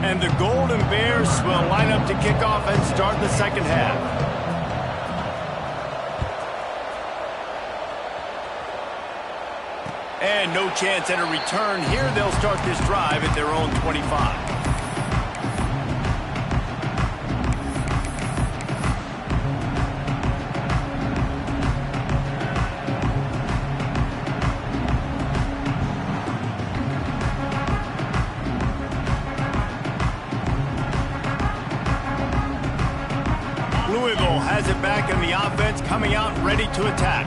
And the Golden Bears will line up to kick off and start the second half. And no chance at a return here. They'll start this drive at their own 25. Louisville has it back in the offense, coming out ready to attack.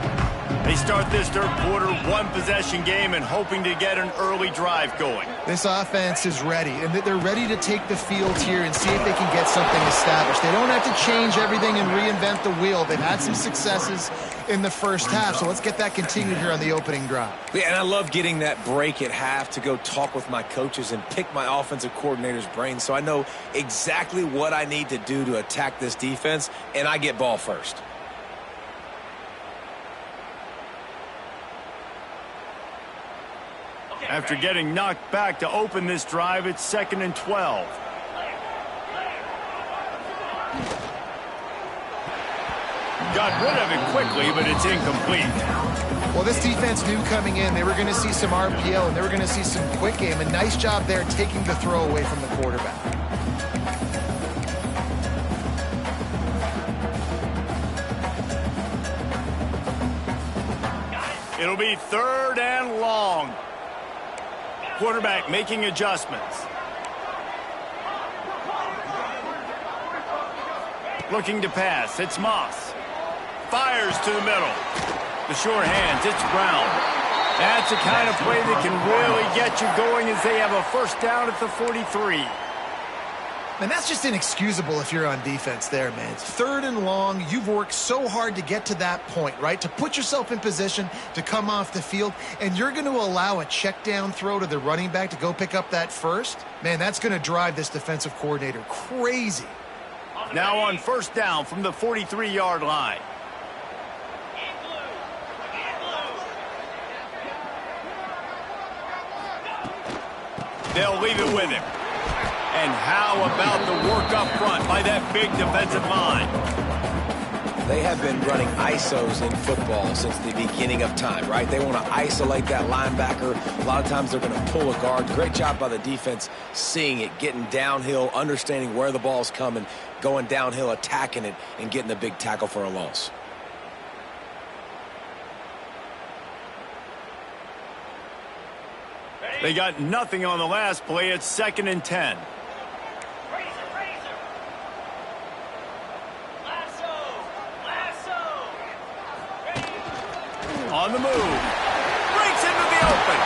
They start this third quarter, one-possession game, and hoping to get an early drive going. This offense is ready, and they're ready to take the field here and see if they can get something established. They don't have to change everything and reinvent the wheel. They've had some successes in the first half, so let's get that continued here on the opening drive. Yeah, and I love getting that break at half to go talk with my coaches and pick my offensive coordinator's brain so I know exactly what I need to do to attack this defense, and I get ball first. After getting knocked back to open this drive, it's 2nd and 12. Got rid of it quickly, but it's incomplete. Well, this defense knew coming in they were going to see some RPO and they were going to see some quick game. A nice job there taking the throw away from the quarterback. It'll be 3rd and long. Quarterback making adjustments. Looking to pass. It's Moss. Fires to the middle. The short hands. It's Brown. That's the kind of play that can really get you going as they have a first down at the 43. And that's just inexcusable if you're on defense there, man. It's 3rd and long. You've worked so hard to get to that point, right? To put yourself in position to come off the field, and you're going to allow a check down throw to the running back to go pick up that first? Man, that's going to drive this defensive coordinator crazy. Now on first down from the 43-yard line. They'll leave it with him. And how about the work up front by that big defensive line? They have been running ISOs in football since the beginning of time, right? They want to isolate that linebacker. A lot of times they're going to pull a guard. Great job by the defense seeing it, getting downhill, understanding where the ball's coming, going downhill, attacking it, and getting a big tackle for a loss. They got nothing on the last play. It's 2nd and 10. On the move. Breaks into the open.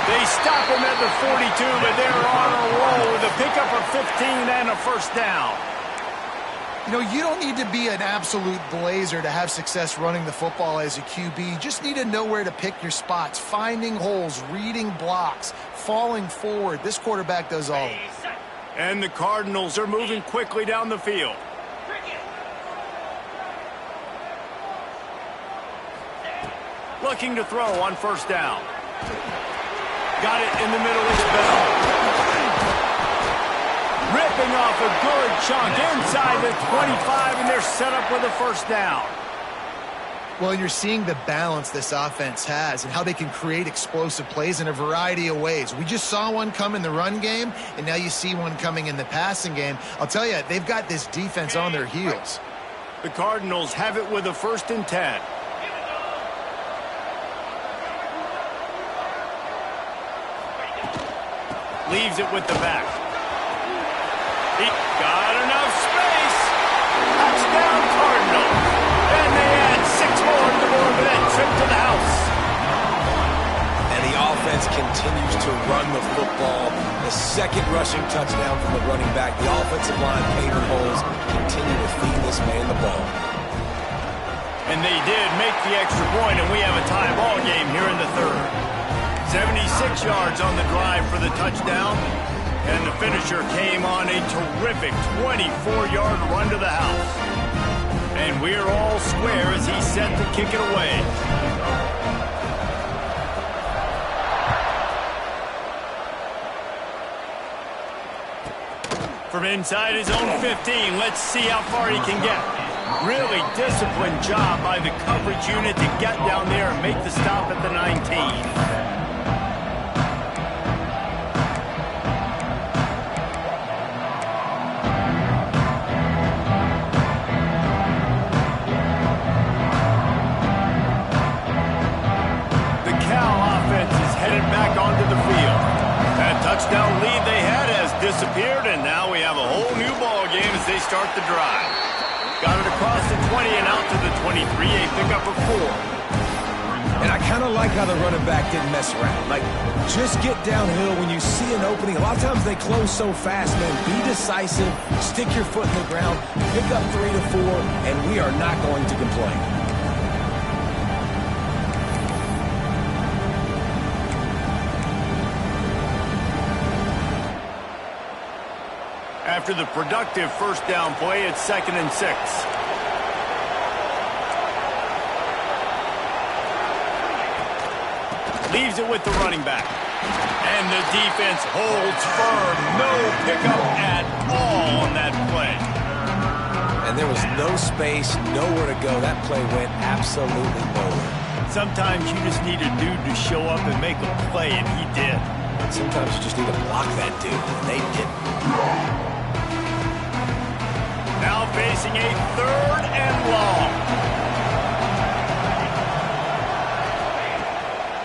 They stop him at the 42, but they're on a roll with a pickup of 15 and a first down. You know, you don't need to be an absolute blazer to have success running the football as a QB. You just need to know where to pick your spots, finding holes, reading blocks, falling forward. This quarterback does all of it. And the Cardinals are moving quickly down the field. Looking to throw on first down. Got it in the middle as Bell. Ripping off a good chunk inside the 25, and they're set up with a first down. Well, you're seeing the balance this offense has and how they can create explosive plays in a variety of ways. We just saw one come in the run game, and now you see one coming in the passing game. I'll tell you, they've got this defense on their heels. The Cardinals have it with a 1st and 10. Leaves it with the back. He got enough space. Touchdown Cardinals. And they add 6 more to the board for that trip to the house. And the offense continues to run the football. The 2nd rushing touchdown from the running back. The offensive line painted holes continue to feed this man the ball. And they did make the extra point, and we have a tie ball game here in the 3rd. 76 yards on the drive for the touchdown. And the finisher came on a terrific 24-yard run to the house. And we're all square as he's set to kick it away. From inside his own 15, let's see how far he can get. Really disciplined job by the coverage unit to get down there and make the stop at the 19. Back onto the field. That touchdown lead they had has disappeared, and now we have a whole new ball game as they start the drive. Got it across the 20 and out to the 23, a pickup of 4. And I kind of like how the running back didn't mess around. Like, just get downhill when you see an opening. A lot of times they close so fast, man. Be decisive, stick your foot in the ground, pick up 3 to 4, and we are not going to complain. After the productive first down play, it's 2nd and 6. Leaves it with the running back. And the defense holds firm. No pickup at all on that play. And there was no space, nowhere to go. That play went absolutely nowhere. Sometimes you just need a dude to show up and make a play, and he did. Sometimes you just need to block that dude, and they didn't. Now facing a 3rd and long.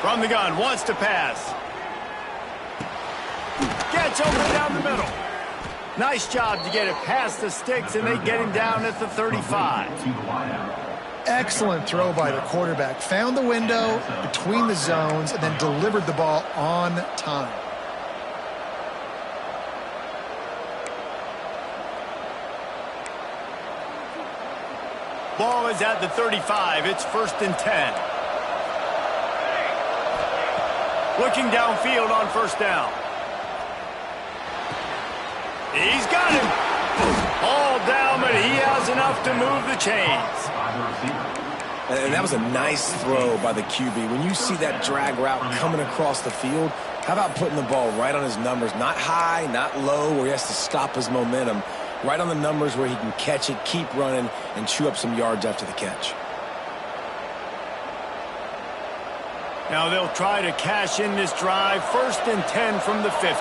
From the gun, wants to pass. Gets open down the middle. Nice job to get it past the sticks, and they get him down at the 35. Excellent throw by the quarterback. Found the window between the zones and then delivered the ball on time. Ball is at the 35. It's 1st and 10. Looking downfield on 1st down. He's got him. All down, but he has enough to move the chains. And that was a nice throw by the QB. When you see that drag route coming across the field, how about putting the ball right on his numbers? Not high, not low, where he has to stop his momentum. Right on the numbers where he can catch it, keep running, and chew up some yards after the catch. Now they'll try to cash in this drive. 1st and 10 from the 50.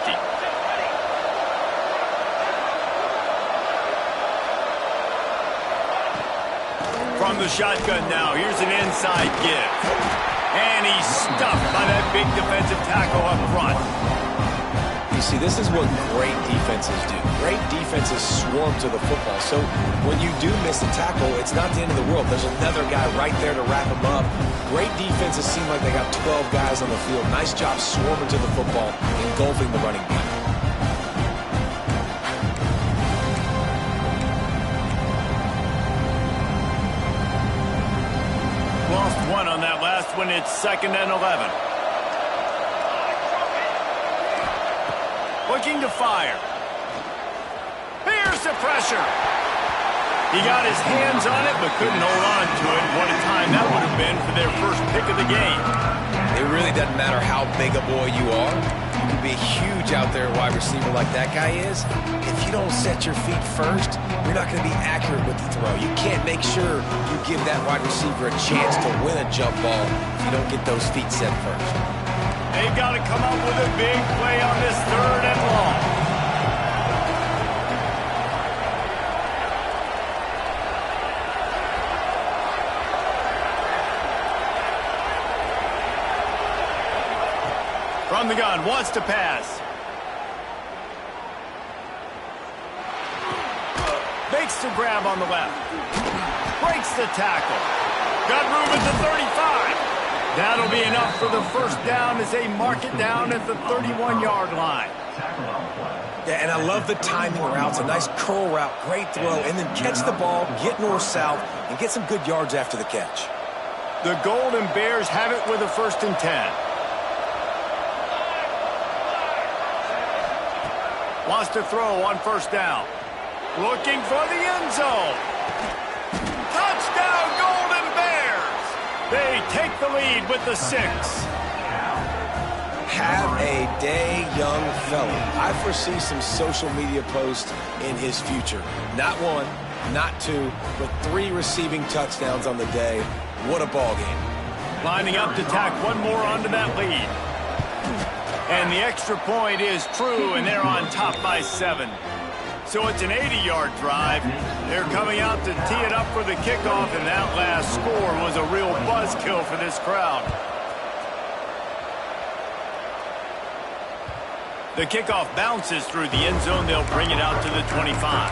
From the shotgun now, here's an inside give. And he's stuffed by that big defensive tackle up front. You see, this is what great defenses do. Great defenses swarm to the football. So when you do miss a tackle, it's not the end of the world. There's another guy right there to wrap him up. Great defenses seem like they got 12 guys on the field. Nice job swarming to the football, engulfing the running back. Lost one on that last one. It's 2nd and 11. Looking to fire. Here's the pressure. He got his hands on it, but couldn't hold on to it. What a time that would have been for their first pick of the game. It really doesn't matter how big a boy you are. You can be huge out there, wide receiver like that guy is. If you don't set your feet first, you're not going to be accurate with the throw. You can't make sure you give that wide receiver a chance to win a jump ball if you don't get those feet set first. They've got to come up with a big play on this 3rd and long. From the gun, wants to pass. Makes the grab on the left. Breaks the tackle. Got room at the 35. That'll be enough for the 1st down as they mark it down at the 31-yard line. Yeah, and I love the timing routes. A nice curl route, great throw, and then catch the ball, get north-south, and get some good yards after the catch. The Golden Bears have it with a 1st and 10. Wants to throw on 1st down. Looking for the end zone. Touchdown, Golden Bears! They take the lead with the 6. Have a day, young fella. I foresee some social media posts in his future. Not one, not two, but 3 receiving touchdowns on the day. What a ball game. Lining up to tack one more onto that lead. And the extra point is true, and they're on top by 7. So it's an 80-yard drive. They're coming out to tee it up for the kickoff, and that last score was a real buzzkill for this crowd. The kickoff bounces through the end zone. They'll bring it out to the 25.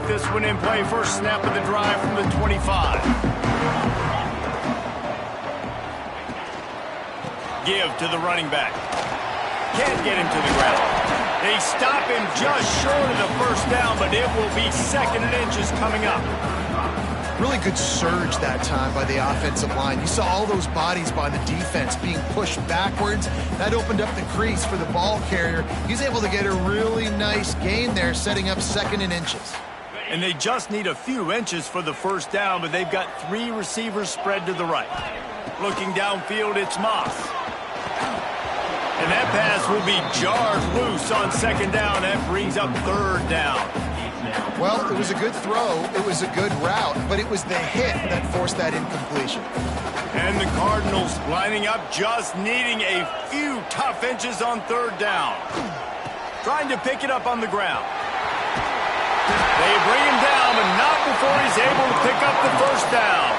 This one in play, first snap of the drive from the 25. Give to the running back. Can't get him to the ground. They stop him just short of the first down, but it will be 2nd and inches coming up. Really good surge that time by the offensive line. You saw all those bodies by the defense being pushed backwards. That opened up the crease for the ball carrier. He's able to get a really nice gain there, setting up 2nd and inches. And they just need a few inches for the first down, but they've got 3 receivers spread to the right. Looking downfield, it's Moss. And that pass will be jarred loose on 2nd down. That brings up 3rd down. Well, it was a good throw. It was a good route, but it was the hit that forced that incompletion. And the Cardinals lining up, just needing a few tough inches on 3rd down. Trying to pick it up on the ground. They bring him down, but not before he's able to pick up the first down.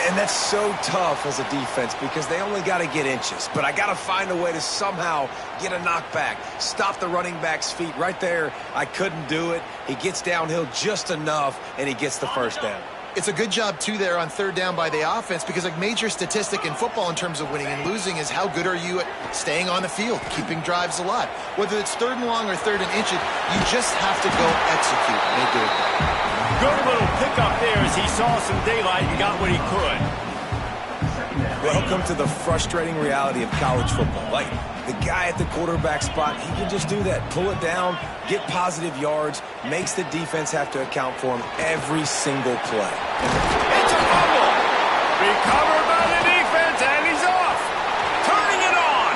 And that's so tough as a defense because they only got to get inches. But I got to find a way to somehow get a knockback, stop the running back's feet right there. I couldn't do it. He gets downhill just enough, and he gets the first down. It's a good job, too, there on 3rd down by the offense because a major statistic in football in terms of winning and losing is how good are you at staying on the field, keeping drives alive. Whether it's 3rd and long or 3rd and inches, you just have to go execute. They do it. Good little pickup there as he saw some daylight and got what he could. Welcome to the frustrating reality of college football. Like, the guy at the quarterback spot, he can just do that. Pull it down, get positive yards, makes the defense have to account for him every single play. It's a fumble. Recovered by the defense, and he's off. Turning it on.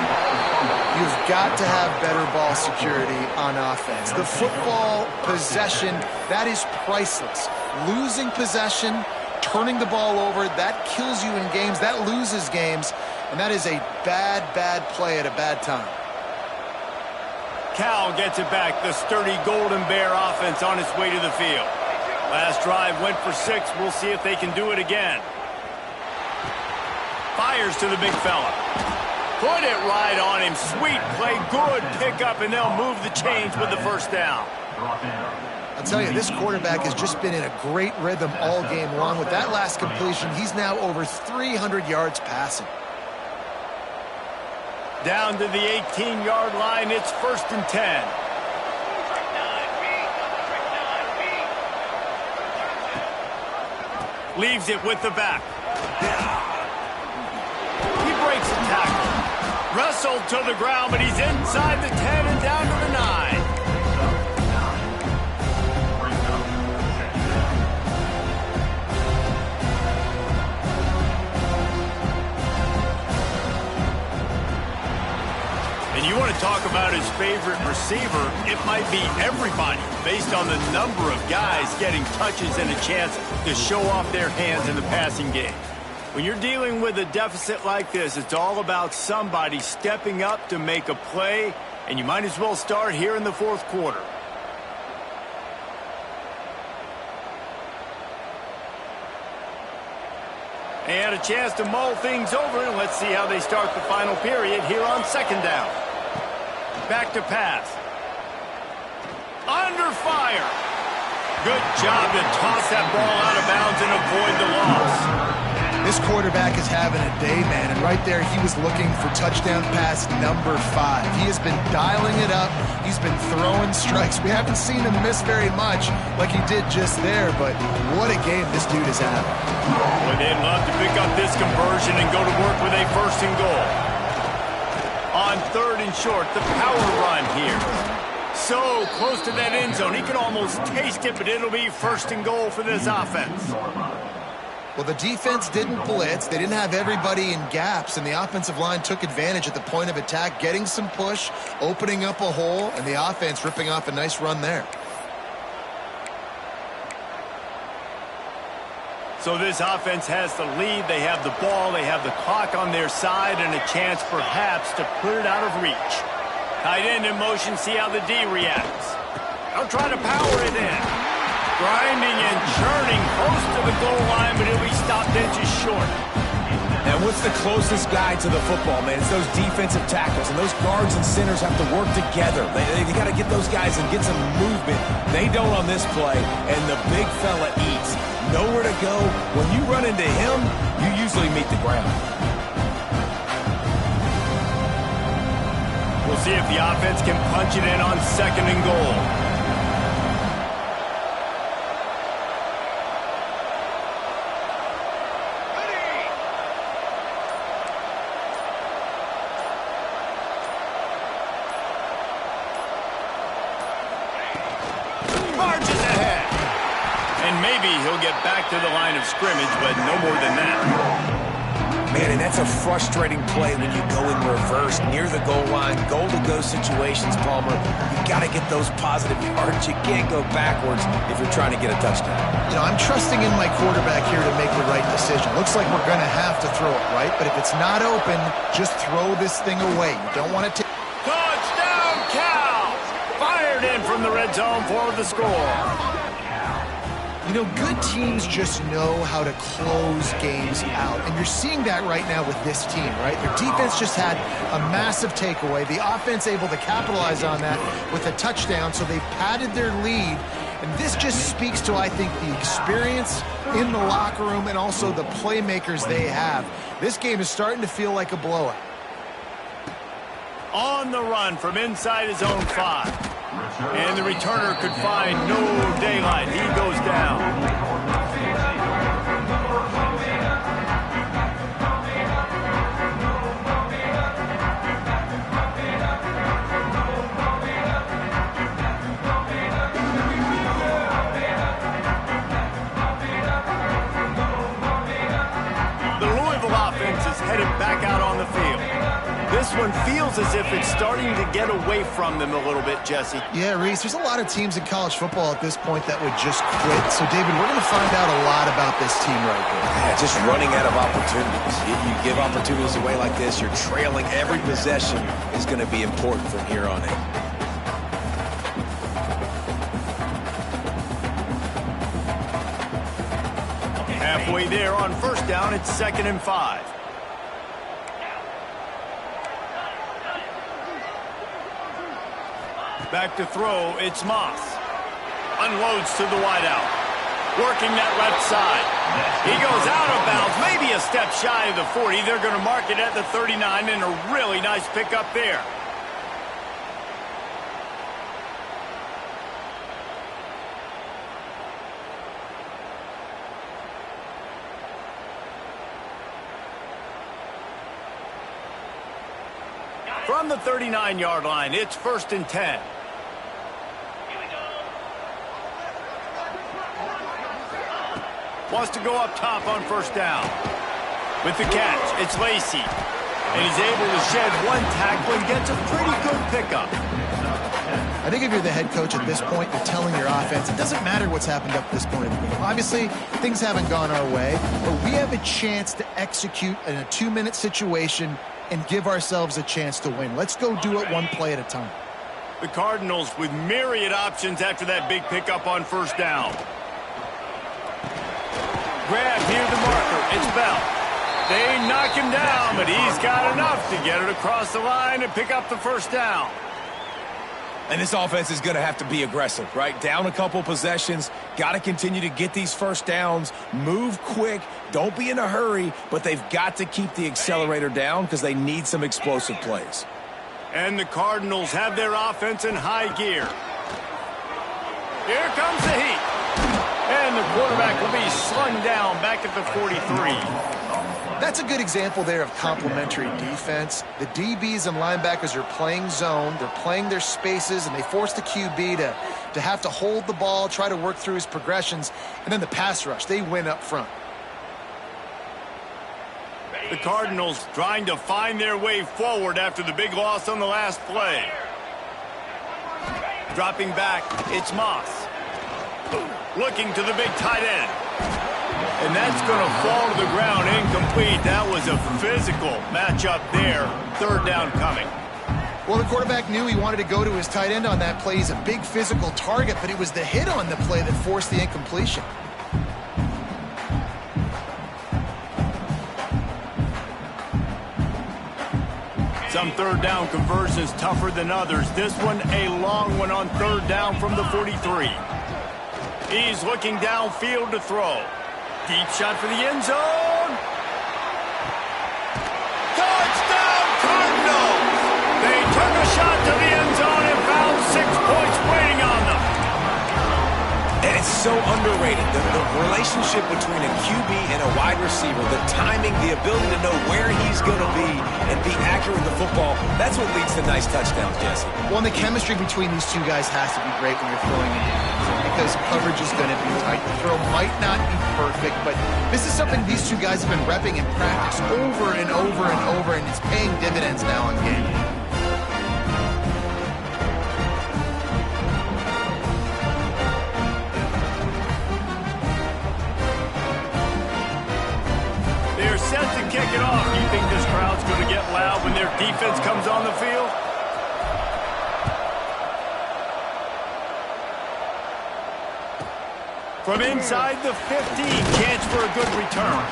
You've got to have better ball security on offense. The football possession, that is priceless. Losing possession, turning the ball over, that kills you in games, that loses games. And that is a bad, bad play at a bad time. Cal gets it back. The sturdy Golden Bear offense on its way to the field. Last drive went for 6. We'll see if they can do it again. Fires to the big fella. Put it right on him. Sweet play. Good pickup, and they'll move the chains with the first down. I'll tell you, this quarterback has just been in a great rhythm all game long. With that last completion, he's now over 300 yards passing. Down to the 18-yard line, it's 1st and 10. Leaves it with the back. He breaks a tackle. Wrestled to the ground, but he's inside the 10 and down to the 9. And you want to talk about his favorite receiver, it might be everybody based on the number of guys getting touches and a chance to show off their hands in the passing game. When you're dealing with a deficit like this, it's all about somebody stepping up to make a play, and you might as well start here in the 4th quarter. They had a chance to mull things over, and let's see how they start the final period here on 2nd down. Back to pass. Under fire. Good job to toss that ball out of bounds and avoid the loss. This quarterback is having a day, man, and right there he was looking for touchdown pass number 5. He has been dialing it up. He's been throwing strikes. We haven't seen him miss very much like he did just there, but what a game this dude is having. Well, they'd love to pick up this conversion and go to work with a 1st and goal. On 3rd and short, the power run here. So close to that end zone, he can almost taste it, but it'll be 1st and goal for this offense. Well, the defense didn't blitz. They didn't have everybody in gaps, and the offensive line took advantage at the point of attack, getting some push, opening up a hole, and the offense ripping off a nice run there. So this offense has the lead. They have the ball. They have the clock on their side and a chance perhaps to put it out of reach. Tight end in motion. See how the D reacts. They'll try to power it in. Grinding and churning close to the goal line, but he'll be stopped inches short. And what's the closest guy to the football, man? It's those defensive tackles, and those guards and centers have to work together. They got to get those guys and get some movement. They don't on this play, and the big fella eats. Nowhere to go. When you run into him, you usually meet the ground. We'll see if the offense can punch it in on 2nd and goal. Back to the line of scrimmage, but no more than that. Man, and that's a frustrating play when you go in reverse near the goal line, goal-to-go situations, Palmer. You got to get those positive yards. You can't go backwards if you're trying to get a touchdown. You know, I'm trusting in my quarterback here to make the right decision. Looks like we're going to have to throw it, right? But if it's not open, just throw this thing away. You don't want to take... Touchdown, Cal! Fired in from the red zone for the score. You know, good teams just know how to close games out, and you're seeing that right now with this team, right? Their defense just had a massive takeaway. The offense able to capitalize on that with a touchdown, so they've padded their lead, and this just speaks to, I think, the experience in the locker room and also the playmakers they have. This game is starting to feel like a blowout. On the run from inside his own 5. And the returner could find no daylight. He goes down. The Louisville offense is headed back out on the field. This one feels as if it's starting to get away from them a little bit, Jesse. Yeah, Reese, there's a lot of teams in college football at this point that would just quit. So, David, we're going to find out a lot about this team right here. Yeah, just running out of opportunities. You give opportunities away like this, you're trailing. Every possession is going to be important from here on in. Halfway there on 1st down, it's 2nd and 5. Back to throw, it's Moss. Unloads to the wideout. Working that left side. He goes out of bounds, maybe a step shy of the 40. They're going to mark it at the 39, and a really nice pickup there. From the 39-yard line, it's 1st and 10. Wants to go up top on 1st down. With the catch, it's Lacey. And he's able to shed one tackle and gets a pretty good pickup. I think if you're the head coach at this point, you're telling your offense, it doesn't matter what's happened up to this point in the game. Obviously, things haven't gone our way, but we have a chance to execute in a 2-minute situation and give ourselves a chance to win. Let's go do it one play at a time. The Cardinals with myriad options after that big pickup on 1st down. Grab near the marker. It's Bell. They knock him down, but he's got enough to get it across the line and pick up the 1st down. And this offense is going to have to be aggressive, right? Down a couple possessions, got to continue to get these first downs, move quick, don't be in a hurry, but they've got to keep the accelerator down because they need some explosive plays. And the Cardinals have their offense in high gear. Here comes the heat. And the quarterback will be slung down back at the 43. That's a good example there of complementary defense. The DBs and linebackers are playing zone, they're playing their spaces, and they force the QB to have to hold the ball, try to work through his progressions, and then the pass rush, they win up front. The Cardinals trying to find their way forward after the big loss on the last play. Dropping back, it's Moss. Looking to the big tight end. And that's going to fall to the ground incomplete. That was a physical matchup there. Third down coming. Well, the quarterback knew he wanted to go to his tight end on that play. He's a big physical target, but it was the hit on the play that forced the incompletion. Some third down conversions tougher than others. This one a long one on third down from the 43. He's looking downfield to throw. Deep shot for the end zone. Touchdown, Cardinals! They took a shot to the end zone and found 6 points waiting on them. And it's so underrated. The relationship between a QB and a wide receiver, the timing, the ability to know where he's going to be and be accurate with the football, that's what leads to nice touchdowns, Jesse. Well, and the chemistry between these two guys has to be great when you're throwing in because coverage is going to be tight. The throw might not be perfect, but this is something these two guys have been repping in practice over and over and over, and it's paying dividends now in game. They're set to kick it off. Do you think this crowd's going to get loud when their defense comes on the field? From inside the 15, chance for a good return.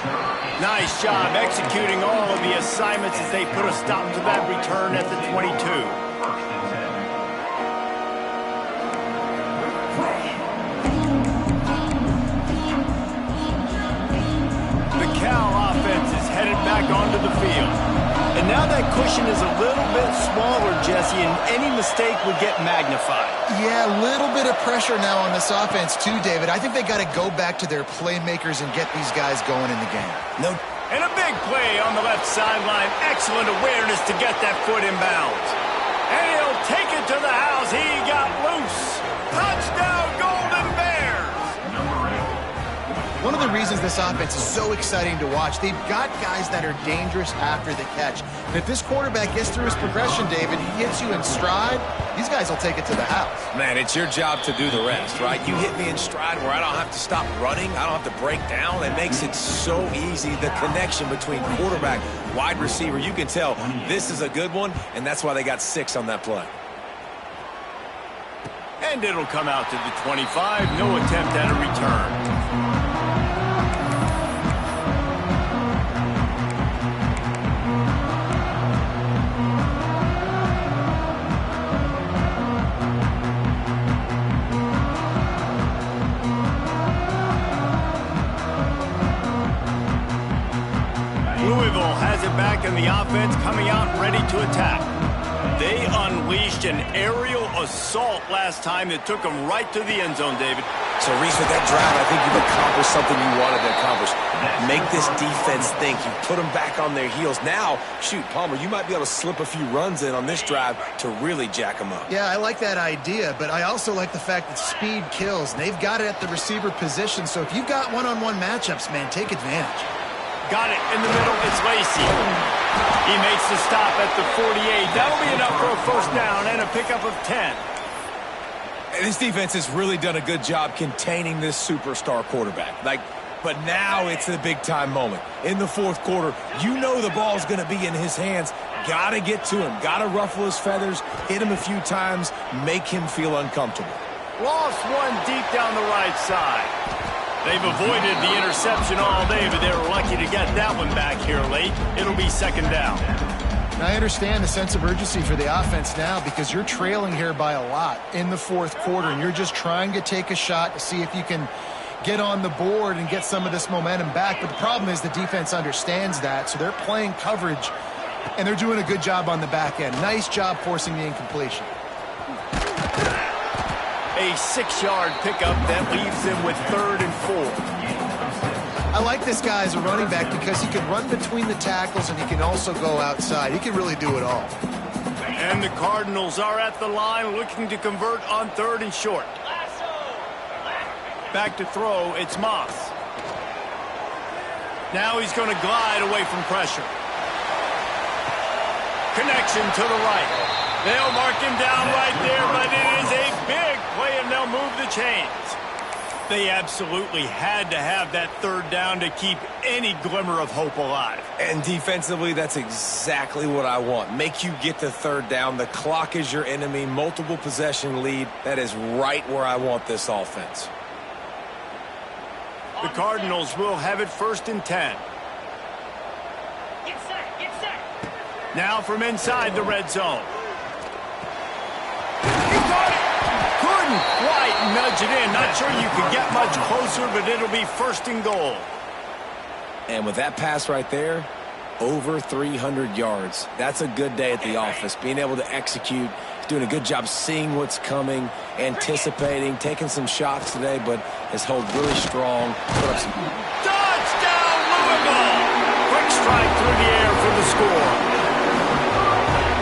Nice job executing all of the assignments as they put a stop to that return at the 22. Headed back onto the field. And now that cushion is a little bit smaller, Jesse, and any mistake would get magnified. Yeah, a little bit of pressure now on this offense too, David. I think they got to go back to their playmakers and get these guys going in the game. No. And a big play on the left sideline. Excellent awareness to get that foot in bounds. And he'll take it to the house. He got loose. Touchdown, Golden Bears! One of the reasons this offense is so exciting to watch, they've got guys that are dangerous after the catch. And if this quarterback gets through his progression, David, he hits you in stride, these guys will take it to the house. Man, it's your job to do the rest, right? You hit me in stride where I don't have to stop running. I don't have to break down. It makes it so easy. The connection between quarterback, wide receiver, you can tell this is a good one, and that's why they got 6 on that play. And it'll come out to the 25. No attempt at a return. Back in the offense coming out ready to attack. They unleashed an aerial assault last time that took them right to the end zone, David. So, Reese, with that drive, I think you've accomplished something you wanted to accomplish. Make this defense think. You put them back on their heels. Now, shoot, Palmer, you might be able to slip a few runs in on this drive to really jack them up. Yeah, I like that idea, but I also like the fact that speed kills. And they've got it at the receiver position, so if you've got one-on-one matchups, man, take advantage. Got it in the middle. It's Lacey. He makes the stop at the 48. That'll be enough for a first down and a pickup of 10. And this defense has really done a good job containing this superstar quarterback. But now it's the big-time moment. In the fourth quarter, you know the ball's going to be in his hands. Got to get to him. Got to ruffle his feathers, hit him a few times, make him feel uncomfortable. Lost one deep down the right side. They've avoided the interception all day, but they were lucky to get that one back here late. It'll be second down. I understand the sense of urgency for the offense now because you're trailing here by a lot in the fourth quarter, and you're just trying to take a shot to see if you can get on the board and get some of this momentum back. But the problem is the defense understands that, so they're playing coverage, and they're doing a good job on the back end. Nice job forcing the incompletion. A 6-yard pickup that leaves them with 3rd and 4. I like this guy as a running back because he can run between the tackles and he can also go outside. He can really do it all. And the Cardinals are at the line looking to convert on 3rd and short. Back to throw, it's Moss. Now he's going to glide away from pressure. Connection to the right. They'll mark him down right there, but it is a big play, and they'll move the chains. They absolutely had to have that 3rd down to keep any glimmer of hope alive. And defensively, that's exactly what I want. Make you get the 3rd down. The clock is your enemy. Multiple possession lead. That is right where I want this offense. The Cardinals will have it 1st and 10. Get set, get set. Now from inside the red zone. He got it! Couldn't quite nudge it in. Not sure you could get much closer, but it'll be 1st and goal. And with that pass right there, over 300 yards. That's a good day at the office. Being able to execute, doing a good job seeing what's coming, anticipating, taking some shots today, but has held really strong. Put up some... Touchdown, Louisville! Quick strike through the air for the score.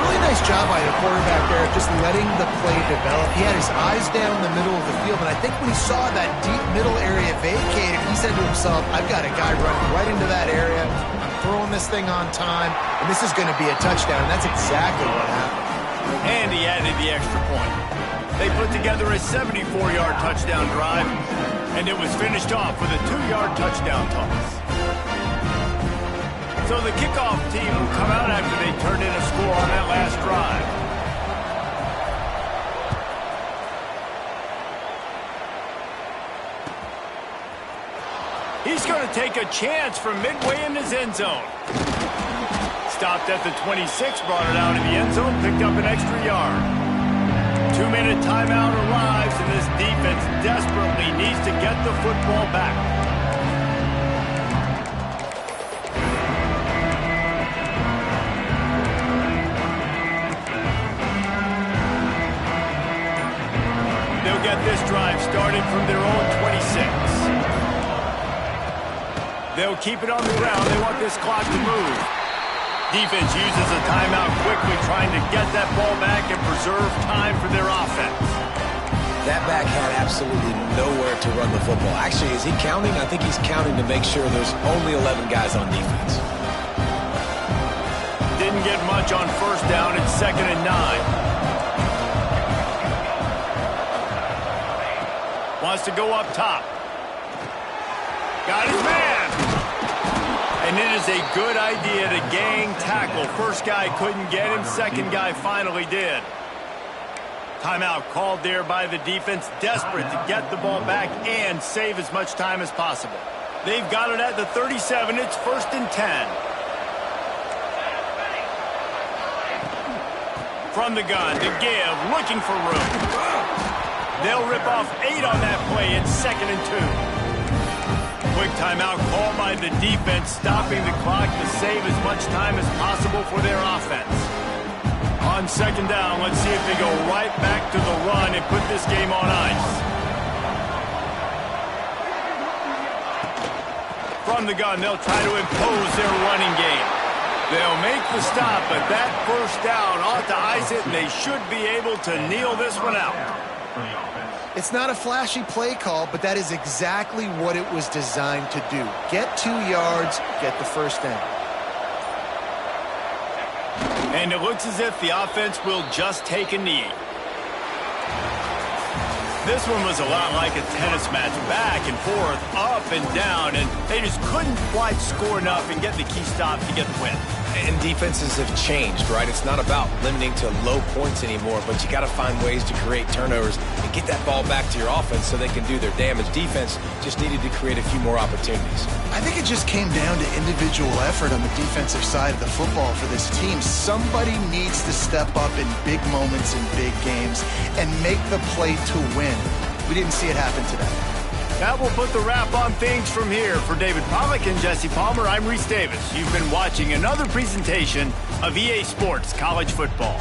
Really nice job by the quarterback there, just letting the play develop. He had his eyes down the middle of the field, and I think when he saw that deep middle area vacated, he said to himself, I've got a guy running right into that area. I'm throwing this thing on time, and this is going to be a touchdown, and that's exactly what happened. And he added the extra point. They put together a 74-yard touchdown drive, and it was finished off with a 2-yard touchdown toss. So the kickoff team will come out after they turned in a score on that last drive. He's going to take a chance from midway in his end zone. Stopped at the 26, brought it out of the end zone, picked up an extra yard. 2-minute timeout arrives, and this defense desperately needs to get the football back. They'll get this drive started from their own 26. They'll keep it on the ground. They want this clock to move. Defense uses a timeout quickly, trying to get that ball back and preserve time for their offense. That back had absolutely nowhere to run the football. Actually, is he counting? I think he's counting to make sure there's only 11 guys on defense. Didn't get much on 1st down. It's 2nd and 9. Wants to go up top. Got his man. And it is a good idea to gang tackle. 1st guy couldn't get him. 2nd guy finally did. Timeout called there by the defense, desperate to get the ball back and save as much time as possible. They've got it at the 37. It's 1st and 10. From the gun to give, looking for room. They'll rip off 8 on that play. It's 2nd and 2. Quick timeout called by the defense, stopping the clock to save as much time as possible for their offense. On 2nd down, let's see if they go right back to the run and put this game on ice. From the gun, they'll try to impose their running game. They'll make the stop, but that 1st down ought to ice it, and they should be able to kneel this one out. It's not a flashy play call, but that is exactly what it was designed to do. Get 2 yards, get the 1st down. And it looks as if the offense will just take a knee. This one was a lot like a tennis match, back and forth, up and down, and they just couldn't quite score enough and get the key stop to get the win. And defenses have changed, right? It's not about limiting to low points anymore, but you got to find ways to create turnovers and get that ball back to your offense so they can do their damage. Defense just needed to create a few more opportunities. I think it just came down to individual effort on the defensive side of the football for this team. Somebody needs to step up in big moments in big games and make the play to win. We didn't see it happen today. That will put the wrap on things from here. For David Pollack and Jesse Palmer, I'm Reese Davis. You've been watching another presentation of EA Sports College Football.